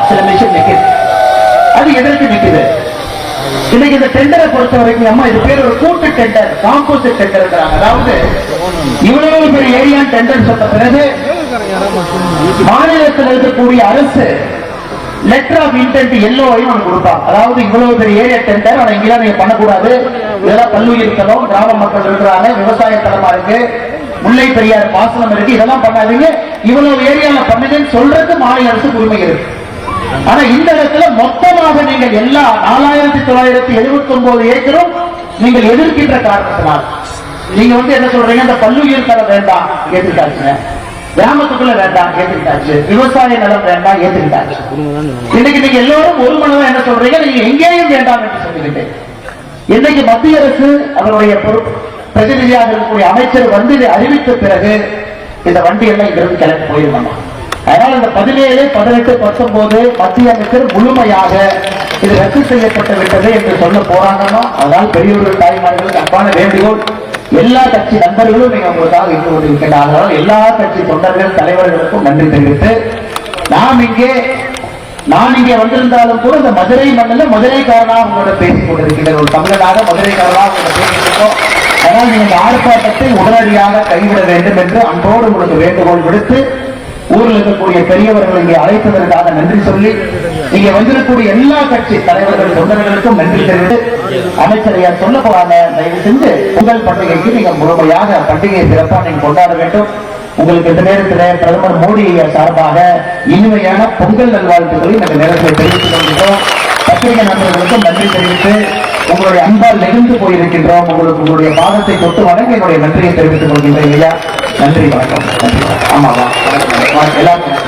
சில மிஷின் நிக்குது. அது எதற்கு நிக்குது? இன்னைக்கு இந்த டெண்டரை பொறுத்த வரைக்கும் அம்மா இது பேர் ஒரு கூட்டு டெண்டர், காம்போசிட் டெண்டர். அதாவது இவ்வளவு பெரிய ஏரியா டெண்டர் சொன்ன பிறகு மாநிலத்தில் இருக்கக்கூடிய அரசு லெட்டர் ஆஃப் இன்டென்ட் எல்லோவையும் அவனுக்கு கொடுப்பாங்க. அதாவது இவ்வளவு பெரிய ஏரியா டெண்டர், அதை இங்கெல்லாம் நீங்க பண்ணக்கூடாது, இதெல்லாம் பல்லுயிர் தளம், கிராம மக்கள் இருக்கிறாங்க, விவசாய தளமா இருக்கு, முல்லை பெரியார் பாசனம் இருக்கு, இதெல்லாம் பண்ணாதீங்க, இவ்வளவு ஏரியால பண்ணுங்கன்னு சொல்றது மாநில அரசுக்கு உரிமை இருக்கு. ஆனா இந்த இடத்துல மொத்தமாக நீங்கள் எல்லா 4979 ஏக்கரும் நீங்கள் எதிர்க்கின்ற காரணத்தினால் நீங்க என்ன சொல்றீங்க, அந்த பல்லுயிர் தளம் வேண்டாம் ஏற்றுக்கிட்டாச்சுங்க, கிராமத்துக்குள்ள வேண்டாம் ஏற்றுக்கிட்டாச்சு, விவசாய நிலம் வேண்டாம் ஏற்றுக்கிட்டாச்சு. இன்னைக்கு நீங்க எல்லாரும் ஒரு மனதா என்ன சொல்றீங்க, நீங்க எங்கேயும் வேண்டாம் என்று சொல்லிக்கிட்டு இன்னைக்கு மத்திய அரசு அவருடைய பிரதிநிதியாக இருக்கக்கூடிய அமைச்சர் வந்து இதை அறிவித்த பிறகு இந்த வண்டி எல்லாம் இங்கிருந்து கிளம்பி போயிருந்தாங்க. அதனால இந்த 17, 18, 19 மத்திய அமைச்சர் முழுமையாக இது ரத்து செய்யப்பட்டு விட்டது என்று சொல்ல போறாங்கன்னா, அதனால் பெரியவர்கள் தாய்மார்களுக்கு அன்பான வேண்டுகோள், எல்லா கட்சி நண்பர்களும் நீங்க உங்களுக்காக இருந்து கொண்டிருக்கின்றார்கள். எல்லா கட்சி தொண்டர்கள் தலைவர்களுக்கும் நன்றி தெரிவித்து நான் இங்கே வந்திருந்தாலும் கூட இந்த மதுரை மண்ணில் மதுரைக்காரனாக உங்களோட பேசிக் கொண்டிருக்கின்ற ஒரு தமிழனாக மதுரைக்காரனாக உங்களோட பேசியிருக்கோம். அதனால் நீங்கள் ஆர்ப்பாட்டத்தை உடனடியாக கைவிட வேண்டும் என்று அன்போடு உங்களுக்கு வேண்டுகோள் விடுத்து, ஊரில் இருக்கக்கூடிய பெரியவர்கள் இங்கே அழைத்ததற்காக நன்றி சொல்லி, இங்கே வந்திருக்கக்கூடிய எல்லா கட்சி தலைவர்கள் தொண்டர்களுக்கும் நன்றி தெரிவித்து, அமைச்சரையா சொல்ல போறாங்க, தயவு செஞ்சு பொங்கல் பண்டிகைக்கு நீங்க முழுமையாக பண்டிகையை சிறப்பாக நீங்க கொண்டாட வேண்டும். உங்களுக்கு இந்த நேரத்தில் பிரதமர் மோடி சார்பாக இனிமையான பொங்கல் நல்வாழ்த்துக்களை இந்த நேரத்தில் தெரிவித்துக் கொள்கிறோம். பத்திரிகை நண்பர்களுக்கும் நன்றி தெரிவித்து உங்களுடைய அன்பால் நெகிழ்ந்து போயிருக்கின்றோம். உங்களுடைய பாதத்தை தொட்டு வணங்கி என்னுடைய நன்றியை தெரிவித்துக் கொள்கின்றேன் ஐயா. நன்றி, வணக்கம். ஆமாவா எல்லாருக்கும்